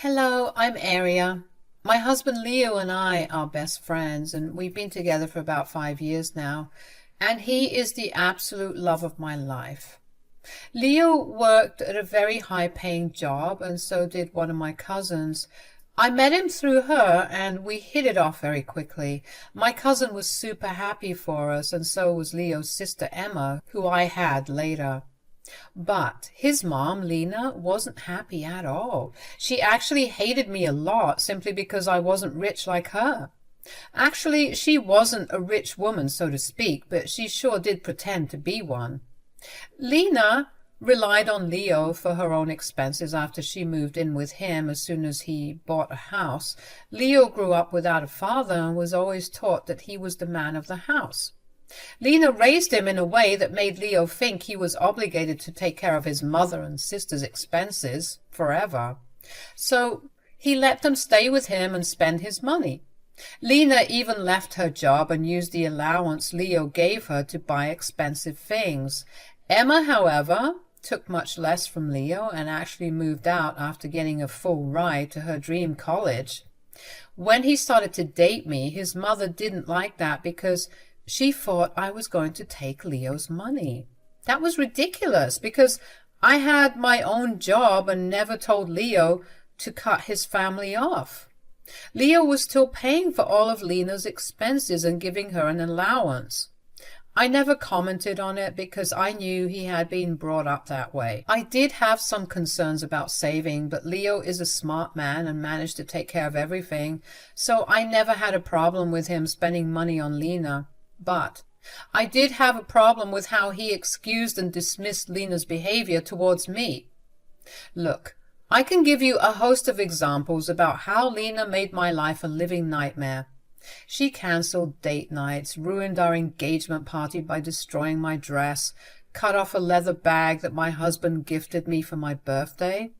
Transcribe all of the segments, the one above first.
Hello, I'm Aria. My husband Leo and I are best friends, and we've been together for about 5 years now, and he is the absolute love of my life. Leo worked at a very high-paying job, and so did one of my cousins. I met him through her, and we hit it off very quickly. My cousin was super happy for us, and so was Leo's sister Emma, who I had later. But his mom, Lena, wasn't happy at all. She actually hated me a lot simply because I wasn't rich like her. Actually, she wasn't a rich woman, so to speak, but she sure did pretend to be one. Lena relied on Leo for her own expenses after she moved in with him as soon as he bought a house. Leo grew up without a father and was always taught that he was the man of the house. Lena raised him in a way that made Leo think he was obligated to take care of his mother and sister's expenses forever. So he let them stay with him and spend his money. Lena even left her job and used the allowance Leo gave her to buy expensive things. Emma, however, took much less from Leo and actually moved out after getting a full ride to her dream college. When he started to date me, his mother didn't like that because she thought I was going to take Leo's money. That was ridiculous because I had my own job and never told Leo to cut his family off. Leo was still paying for all of Lena's expenses and giving her an allowance. I never commented on it because I knew he had been brought up that way. I did have some concerns about saving, but Leo is a smart man and managed to take care of everything, so I never had a problem with him spending money on Lena. But I did have a problem with how he excused and dismissed Lena's behavior towards me. Look, I can give you a host of examples about how Lena made my life a living nightmare. She cancelled date nights, ruined our engagement party by destroying my dress, cut off a leather bag that my husband gifted me for my birthday,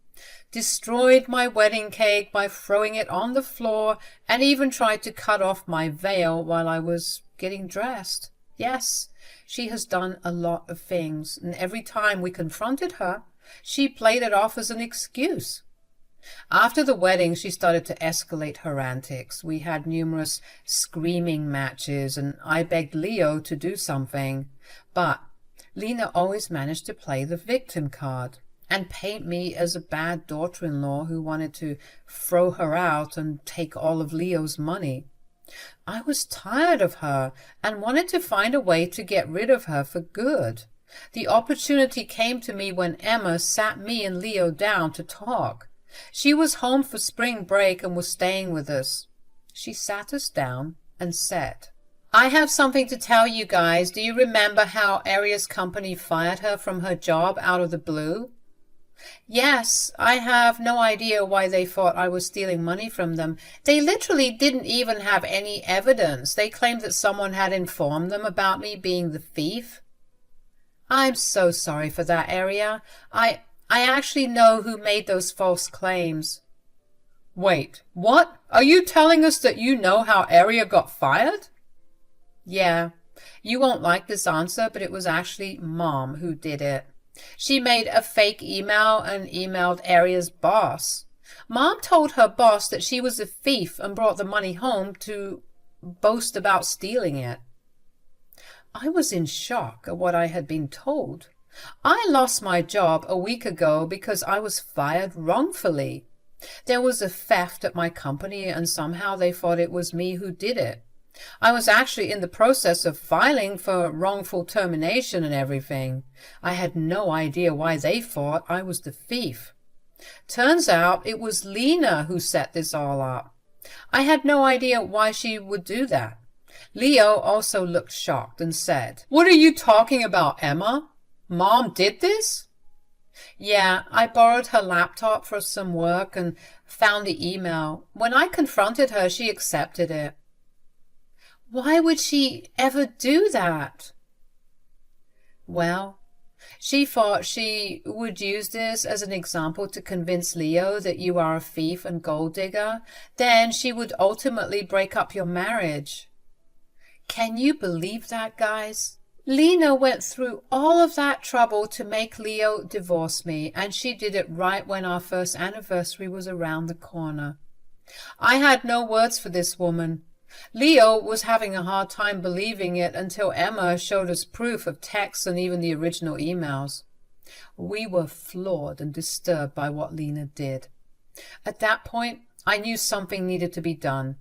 destroyed my wedding cake by throwing it on the floor, and even tried to cut off my veil while I was getting dressed. Yes, she has done a lot of things, and every time we confronted her, she played it off as an excuse. After the wedding, she started to escalate her antics. We had numerous screaming matches, and I begged Leo to do something. But Lena always managed to play the victim card and paint me as a bad daughter-in-law who wanted to throw her out and take all of Leo's money. I was tired of her and wanted to find a way to get rid of her for good. The opportunity came to me when Emma sat me and Leo down to talk. She was home for spring break and was staying with us. She sat us down and said, "I have something to tell you guys. Do you remember how Aria's company fired her from her job out of the blue?" "Yes, I have no idea why they thought I was stealing money from them. They literally didn't even have any evidence. They claimed that someone had informed them about me being the thief." "I'm so sorry for that, Aria. I actually know who made those false claims." "Wait, what? Are you telling us that you know how Aria got fired?" "Yeah, you won't like this answer, but it was actually Mom who did it. She made a fake email and emailed Aria's boss. Mom told her boss that she was a thief and brought the money home to boast about stealing it." I was in shock at what I had been told. I lost my job a week ago because I was fired wrongfully. There was a theft at my company and somehow they thought it was me who did it. I was actually in the process of filing for wrongful termination and everything. I had no idea why they thought I was the thief. Turns out it was Lena who set this all up. I had no idea why she would do that. Leo also looked shocked and said, "What are you talking about, Emma? Mom did this?" "Yeah, I borrowed her laptop for some work and found the email. When I confronted her, she accepted it." "Why would she ever do that?" "Well, she thought she would use this as an example to convince Leo that you are a thief and gold digger. Then she would ultimately break up your marriage." Can you believe that, guys? Lena went through all of that trouble to make Leo divorce me, and she did it right when our first anniversary was around the corner. I had no words for this woman. Leo was having a hard time believing it until Emma showed us proof of texts and even the original emails. We were floored and disturbed by what Lena did. At that point, I knew something needed to be done.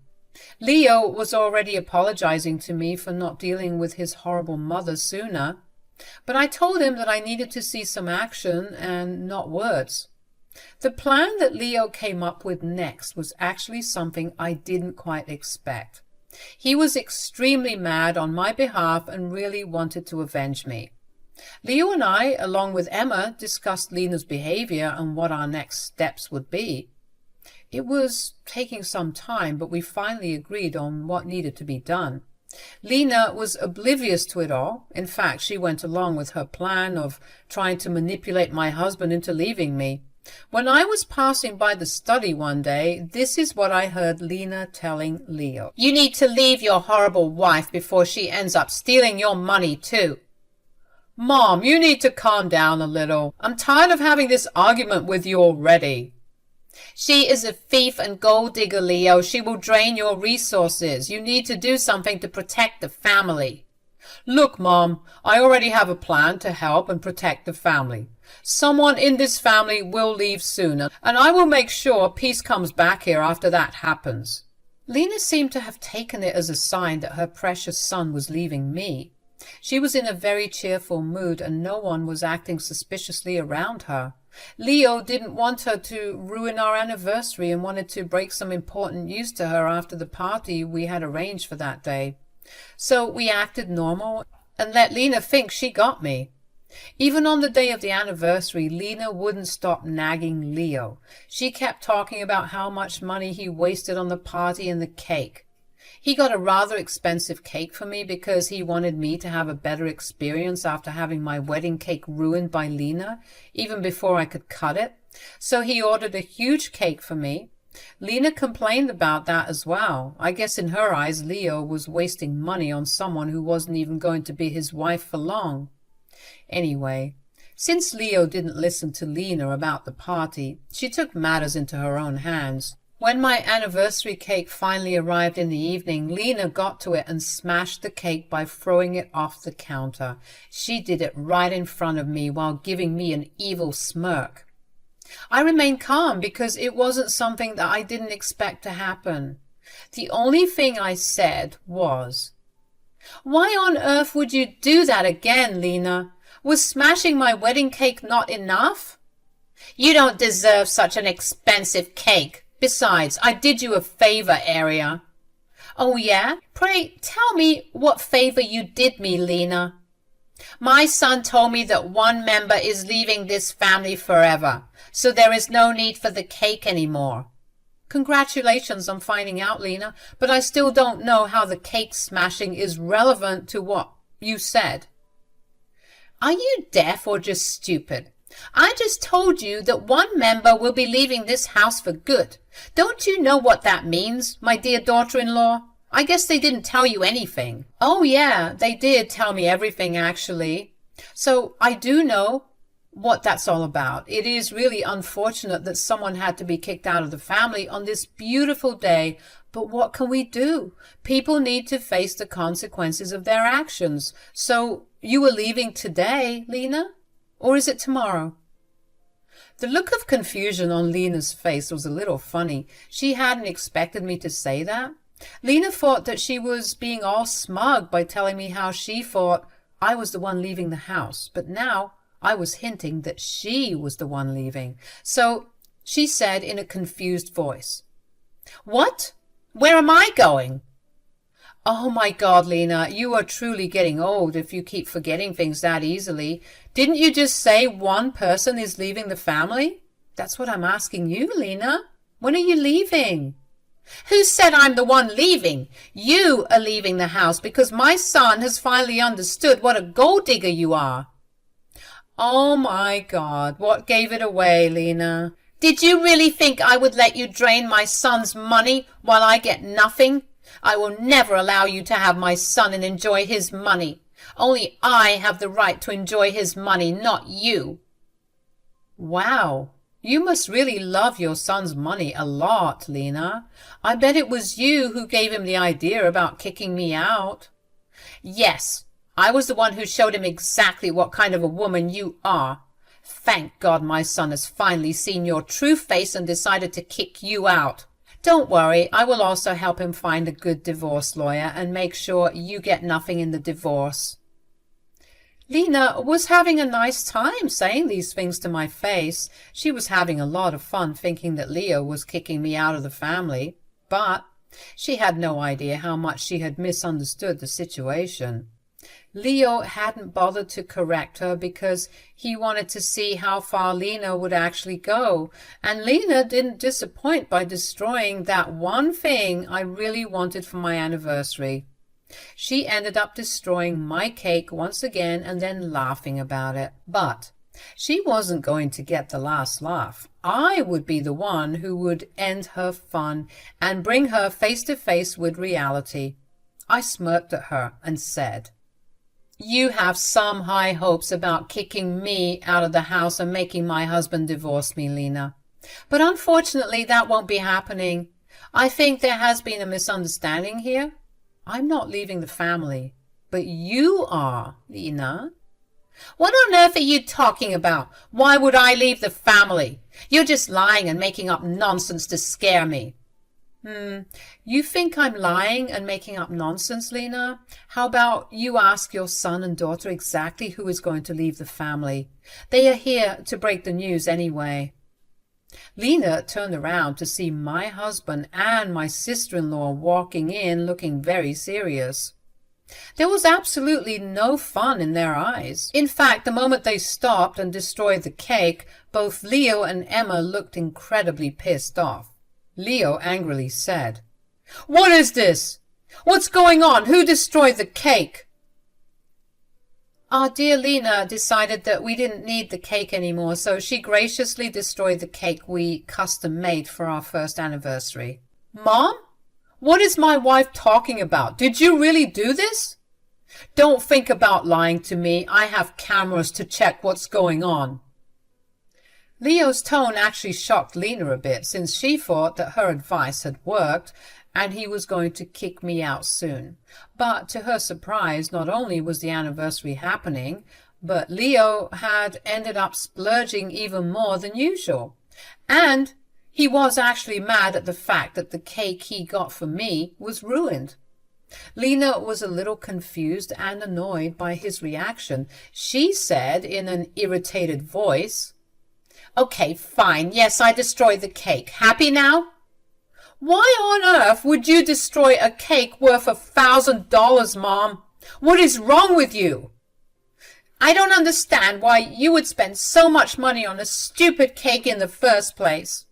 Leo was already apologizing to me for not dealing with his horrible mother sooner, but I told him that I needed to see some action and not words. The plan that Leo came up with next was actually something I didn't quite expect. He was extremely mad on my behalf and really wanted to avenge me. Leo and I, along with Emma, discussed Lena's behavior and what our next steps would be. It was taking some time, but we finally agreed on what needed to be done. Lena was oblivious to it all. In fact, she went along with her plan of trying to manipulate my husband into leaving me. When I was passing by the study one day, this is what I heard Lena telling Leo. "You need to leave your horrible wife before she ends up stealing your money too." "Mom, you need to calm down a little. I'm tired of having this argument with you already." "She is a thief and gold digger, Leo. She will drain your resources. You need to do something to protect the family." "Look, Mom, I already have a plan to help and protect the family. Someone in this family will leave soon, and I will make sure peace comes back here after that happens." Lena seemed to have taken it as a sign that her precious son was leaving me. She was in a very cheerful mood, and no one was acting suspiciously around her. Leo didn't want her to ruin our anniversary and wanted to break some important news to her after the party we had arranged for that day. So we acted normal and let Lena think she got me. Even on the day of the anniversary, Lena wouldn't stop nagging Leo. She kept talking about how much money he wasted on the party and the cake. He got a rather expensive cake for me because he wanted me to have a better experience after having my wedding cake ruined by Lena, even before I could cut it. So he ordered a huge cake for me. Lena complained about that as well. I guess in her eyes, Leo was wasting money on someone who wasn't even going to be his wife for long. Anyway, since Leo didn't listen to Lena about the party, she took matters into her own hands. When my anniversary cake finally arrived in the evening, Lena got to it and smashed the cake by throwing it off the counter. She did it right in front of me while giving me an evil smirk. I remained calm because it wasn't something that I didn't expect to happen. The only thing I said was, "Why on earth would you do that again, Lena? Was smashing my wedding cake not enough?" "You don't deserve such an expensive cake. Besides, I did you a favor, Aria." "Oh, yeah? Pray tell me what favor you did me, Lena." "My son told me that one member is leaving this family forever, so there is no need for the cake anymore." "Congratulations on finding out, Lena, but I still don't know how the cake smashing is relevant to what you said." "Are you deaf or just stupid? I just told you that one member will be leaving this house for good. Don't you know what that means, my dear daughter-in-law? I guess they didn't tell you anything." "Oh, yeah, they did tell me everything, actually. So I do know what that's all about. It is really unfortunate that someone had to be kicked out of the family on this beautiful day, but what can we do? People need to face the consequences of their actions. So you were leaving today, Lena? Or is it tomorrow?" The look of confusion on Lena's face was a little funny. She hadn't expected me to say that. Lena thought that she was being all smug by telling me how she thought I was the one leaving the house, but now I was hinting that she was the one leaving. So she said in a confused voice, "What? Where am I going?" "Oh my God, Lena, you are truly getting old if you keep forgetting things that easily. Didn't you just say one person is leaving the family?" "That's what I'm asking you, Lena. When are you leaving?" "Who said I'm the one leaving? You are leaving the house because my son has finally understood what a gold digger you are." "Oh my God, what gave it away, Lena?" "Did you really think I would let you drain my son's money while I get nothing? I will never allow you to have my son and enjoy his money. Only I have the right to enjoy his money, not you. Wow, you must really love your son's money a lot, Lena. I bet it was you who gave him the idea about kicking me out. Yes, I was the one who showed him exactly what kind of a woman you are. Thank God my son has finally seen your true face and decided to kick you out. Don't worry, I will also help him find a good divorce lawyer and make sure you get nothing in the divorce. Lena was having a nice time saying these things to my face. She was having a lot of fun thinking that Leo was kicking me out of the family, but she had no idea how much she had misunderstood the situation. Leo hadn't bothered to correct her because he wanted to see how far Lena would actually go, and Lena didn't disappoint by destroying that one thing I really wanted for my anniversary. She ended up destroying my cake once again and then laughing about it. But she wasn't going to get the last laugh. I would be the one who would end her fun and bring her face to face with reality. I smirked at her and said, "You have some high hopes about kicking me out of the house and making my husband divorce me, Lena. But unfortunately, that won't be happening. I think there has been a misunderstanding here. I'm not leaving the family, but you are, Lena." "What on earth are you talking about? Why would I leave the family? You're just lying and making up nonsense to scare me." You think I'm lying and making up nonsense, Lena? How about you ask your son and daughter exactly who is going to leave the family? They are here to break the news anyway. Lena turned around to see my husband and my sister-in-law walking in looking very serious. There was absolutely no fun in their eyes. In fact, the moment they stopped and destroyed the cake, both Leo and Emma looked incredibly pissed off. Leo angrily said, "What is this? What's going on? Who destroyed the cake?" Our dear Lena decided that we didn't need the cake anymore, so she graciously destroyed the cake we custom made for our first anniversary. "Mom? What is my wife talking about? Did you really do this?" "Don't think about lying to me. I have cameras to check what's going on." Leo's tone actually shocked Lena a bit, since she thought that her advice had worked and he was going to kick me out soon. But to her surprise, not only was the anniversary happening, but Leo had ended up splurging even more than usual. And he was actually mad at the fact that the cake he got for me was ruined. Lena was a little confused and annoyed by his reaction. She said in an irritated voice, "Okay, fine. Yes, I destroyed the cake. Happy now?" "Why on earth would you destroy a cake worth $1,000, Mom? What is wrong with you?" "I don't understand why you would spend so much money on a stupid cake in the first place."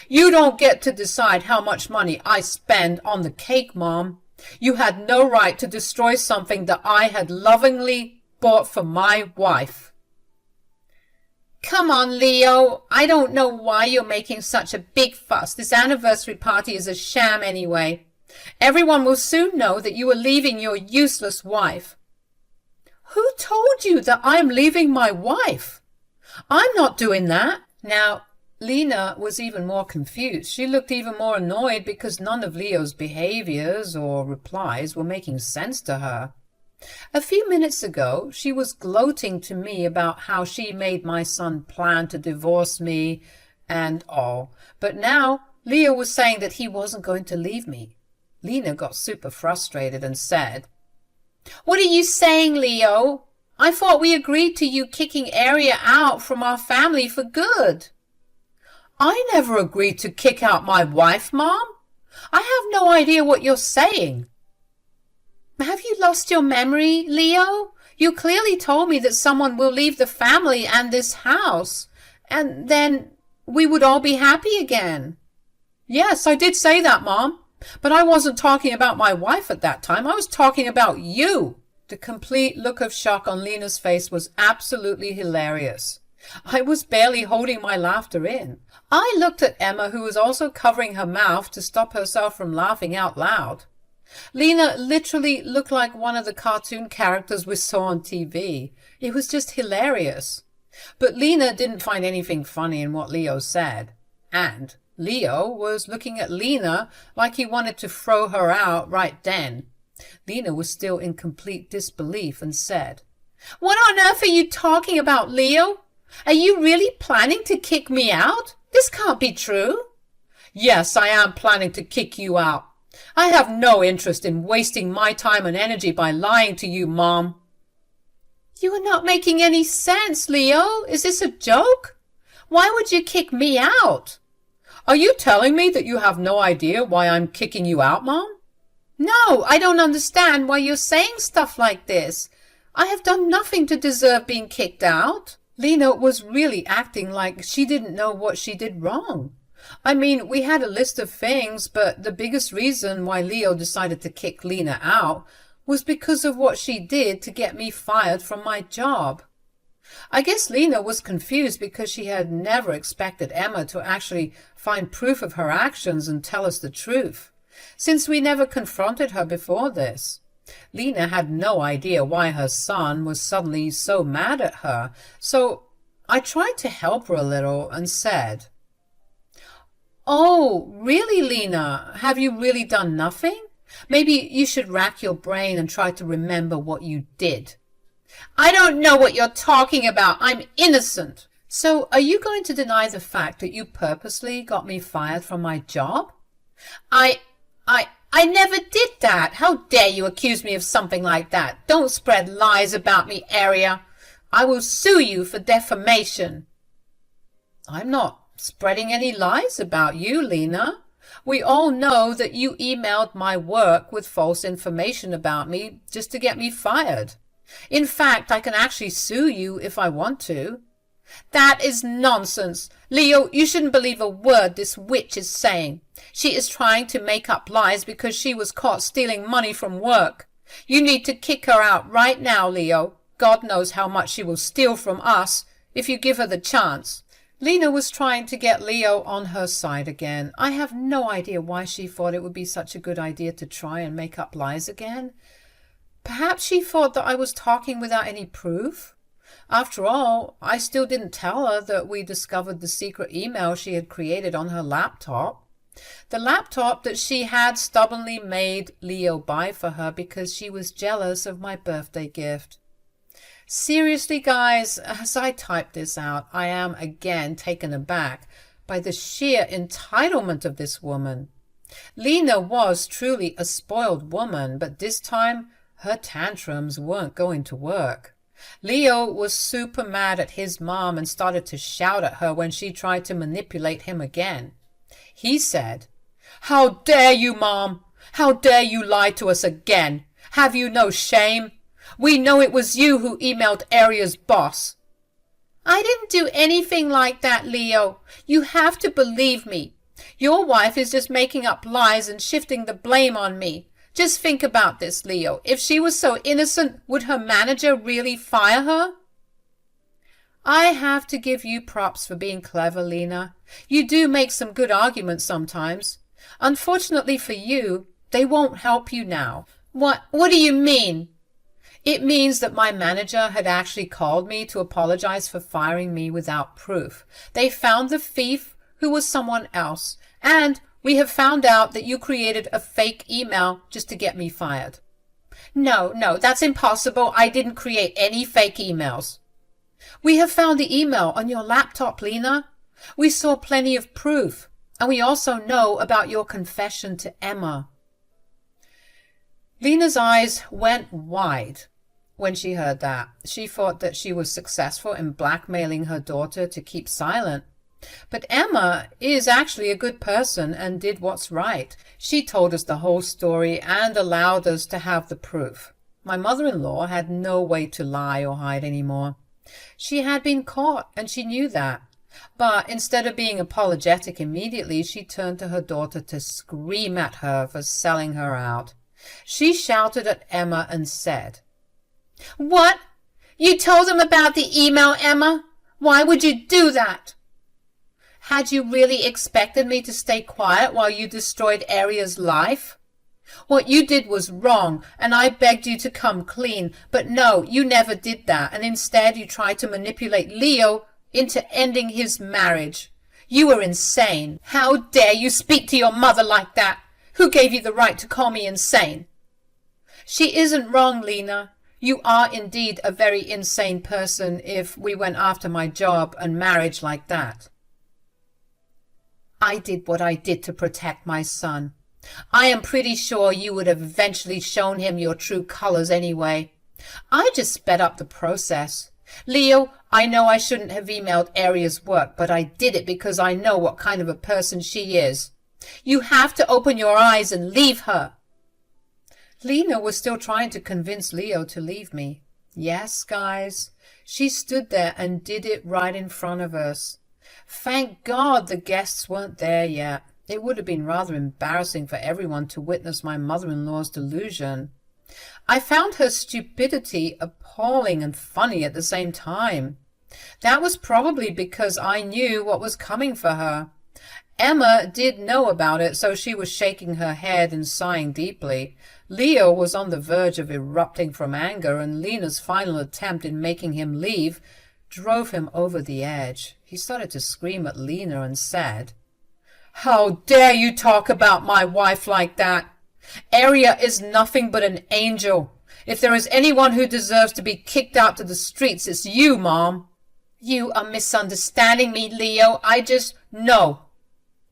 "You don't get to decide how much money I spend on the cake, Mom. You had no right to destroy something that I had lovingly bought for my wife." "Come on, Leo. I don't know why you're making such a big fuss. This anniversary party is a sham anyway. Everyone will soon know that you are leaving your useless wife." "Who told you that I'm leaving my wife? I'm not doing that." Now, Lena was even more confused. She looked even more annoyed because none of Leo's behaviors or replies were making sense to her. A few minutes ago, she was gloating to me about how she made my son plan to divorce me and all. But now Leo was saying that he wasn't going to leave me. Lena got super frustrated and said, "What are you saying, Leo? I thought we agreed to you kicking Aria out from our family for good." "I never agreed to kick out my wife, Mom. I have no idea what you're saying." "Have you lost your memory, Leo? You clearly told me that someone will leave the family and this house, and then we would all be happy again." "Yes, I did say that, Mom, but I wasn't talking about my wife at that time. I was talking about you." The complete look of shock on Lena's face was absolutely hilarious. I was barely holding my laughter in. I looked at Emma, who was also covering her mouth to stop herself from laughing out loud. Lena literally looked like one of the cartoon characters we saw on TV. It was just hilarious. But Lena didn't find anything funny in what Leo said. And Leo was looking at Lena like he wanted to throw her out right then. Lena was still in complete disbelief and said, "What on earth are you talking about, Leo? Are you really planning to kick me out? This can't be true." "Yes, I am planning to kick you out. I have no interest in wasting my time and energy by lying to you, Mom." "You are not making any sense, Leo. Is this a joke? Why would you kick me out?" "Are you telling me that you have no idea why I'm kicking you out, Mom?" "No, I don't understand why you're saying stuff like this. I have done nothing to deserve being kicked out." Lena was really acting like she didn't know what she did wrong. I mean, we had a list of things, but the biggest reason why Leo decided to kick Lena out was because of what she did to get me fired from my job. I guess Lena was confused because she had never expected Emma to actually find proof of her actions and tell us the truth, since we never confronted her before this. Lena had no idea why her son was suddenly so mad at her, so I tried to help her a little and said, "Oh, really, Lena? Have you really done nothing? Maybe you should rack your brain and try to remember what you did." "I don't know what you're talking about. I'm innocent." "So are you going to deny the fact that you purposely got me fired from my job?" I never did that. How dare you accuse me of something like that? Don't spread lies about me, Aria. I will sue you for defamation." "I'm not spreading any lies about you, Lena. We all know that you emailed my work with false information about me just to get me fired. In fact, I can actually sue you if I want to." "That is nonsense. Leo, you shouldn't believe a word this witch is saying. She is trying to make up lies because she was caught stealing money from work. You need to kick her out right now, Leo. God knows how much she will steal from us if you give her the chance." Lena was trying to get Leo on her side again. I have no idea why she thought it would be such a good idea to try and make up lies again. Perhaps she thought that I was talking without any proof. After all, I still didn't tell her that we discovered the secret email she had created on her laptop. The laptop that she had stubbornly made Leo buy for her because she was jealous of my birthday gift. Seriously, guys, as I type this out, I am again taken aback by the sheer entitlement of this woman. Lena was truly a spoiled woman, but this time her tantrums weren't going to work. Leo was super mad at his mom and started to shout at her when she tried to manipulate him again. He said, "How dare you, Mom? How dare you lie to us again? Have you no shame? We know it was you who emailed Aria's boss." "I didn't do anything like that, Leo. You have to believe me. Your wife is just making up lies and shifting the blame on me. Just think about this, Leo. If she was so innocent, would her manager really fire her?" I have to give you props for being clever, Lena. You do make some good arguments sometimes. Unfortunately for you, they won't help you now. What do you mean? It means that my manager had actually called me to apologize for firing me without proof. They found the thief, who was someone else, and we have found out that you created a fake email just to get me fired. No, that's impossible. I didn't create any fake emails. We have found the email on your laptop, Lena. We saw plenty of proof, and we also know about your confession to Emma. Lena's eyes went wide when she heard that. She thought that she was successful in blackmailing her daughter to keep silent. But Emma is actually a good person and did what's right. She told us the whole story and allowed us to have the proof. My mother-in-law had no way to lie or hide anymore. She had been caught, and she knew that. But instead of being apologetic immediately, she turned to her daughter to scream at her for selling her out. She shouted at Emma and said, "What? You told them about the email, Emma? Why would you do that? Had you really expected me to stay quiet while you destroyed Aria's life? What you did was wrong, and I begged you to come clean, but no, you never did that, and instead you tried to manipulate Leo into ending his marriage. You were insane. How dare you speak to your mother like that? Who gave you the right to call me insane? She isn't wrong, Lena. You are indeed a very insane person if we went after my job and marriage like that. I did what I did to protect my son. I am pretty sure you would have eventually shown him your true colors anyway. I just sped up the process. Leo, I know I shouldn't have emailed Aria's work, but I did it because I know what kind of a person she is. You have to open your eyes and leave her. Lena was still trying to convince Leo to leave me. Yes, guys, she stood there and did it right in front of us. Thank God the guests weren't there yet. It would have been rather embarrassing for everyone to witness my mother-in-law's delusion. I found her stupidity appalling and funny at the same time. That was probably because I knew what was coming for her. Emma did know about it, so she was shaking her head and sighing deeply. Leo was on the verge of erupting from anger, and Lena's final attempt in making him leave drove him over the edge. He started to scream at Lena and said, "How dare you talk about my wife like that? Aria is nothing but an angel. If there is anyone who deserves to be kicked out to the streets, it's you, Mom." "You are misunderstanding me, Leo. No.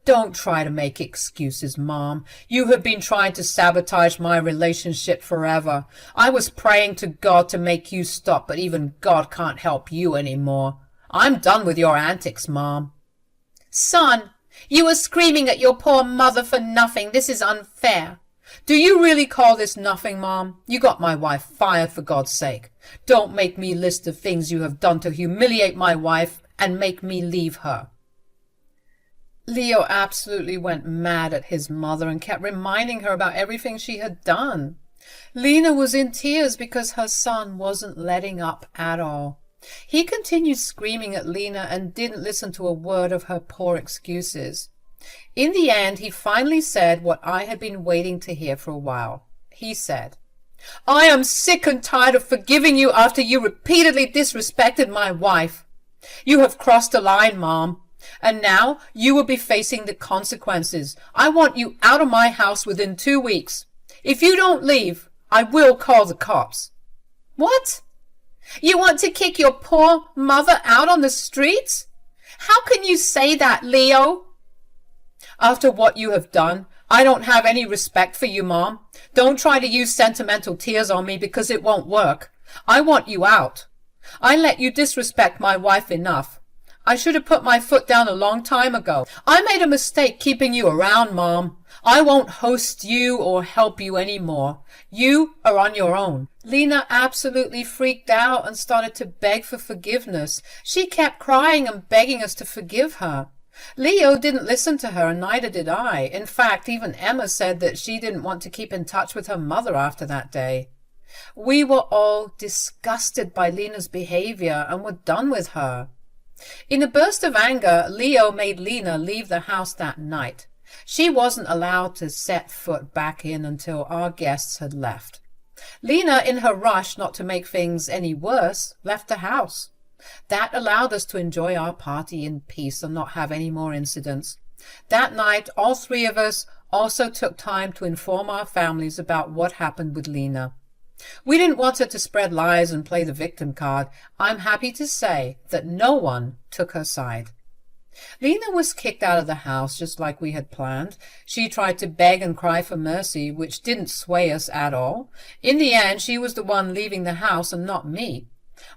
Don't try to make excuses, Mom. You have been trying to sabotage my relationship forever. I was praying to God to make you stop, but even God can't help you anymore. I'm done with your antics, Mom." "Son, you were screaming at your poor mother for nothing. This is unfair." "Do you really call this nothing, Mom? You got my wife fired, for God's sake. Don't make me list the things you have done to humiliate my wife and make me leave her." Leo absolutely went mad at his mother and kept reminding her about everything she had done. Lena was in tears because her son wasn't letting up at all. He continued screaming at Lena and didn't listen to a word of her poor excuses. In the end, he finally said what I had been waiting to hear for a while. He said, "I am sick and tired of forgiving you after you repeatedly disrespected my wife. You have crossed the line, Mom, and now you will be facing the consequences. I want you out of my house within 2 weeks. If you don't leave, I will call the cops." "What? You want to kick your poor mother out on the streets? How can you say that, Leo?" "After what you have done, I don't have any respect for you, Mom. Don't try to use sentimental tears on me because it won't work. I want you out. I let you disrespect my wife enough. I should have put my foot down a long time ago. I made a mistake keeping you around, Mom. I won't host you or help you anymore. You are on your own." Lena absolutely freaked out and started to beg for forgiveness. She kept crying and begging us to forgive her. Leo didn't listen to her, and neither did I. In fact, even Emma said that she didn't want to keep in touch with her mother after that day. We were all disgusted by Lena's behavior and were done with her. In a burst of anger, Leo made Lena leave the house that night. She wasn't allowed to set foot back in until our guests had left. Lena, in her rush not to make things any worse, left the house. That allowed us to enjoy our party in peace and not have any more incidents. That night, all three of us also took time to inform our families about what happened with Lena. We didn't want her to spread lies and play the victim card. I'm happy to say that no one took her side. Lena was kicked out of the house just like we had planned. She tried to beg and cry for mercy, which didn't sway us at all. In the end, she was the one leaving the house and not me.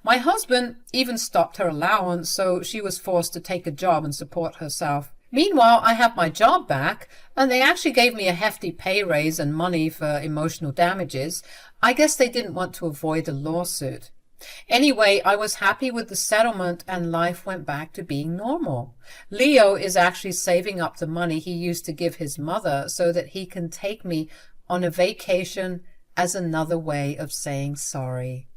My husband even stopped her allowance, so she was forced to take a job and support herself. Meanwhile, I have my job back, and they actually gave me a hefty pay raise and money for emotional damages. I guess they didn't want to avoid a lawsuit. Anyway, I was happy with the settlement and life went back to being normal. Leo is actually saving up the money he used to give his mother so that he can take me on a vacation as another way of saying sorry.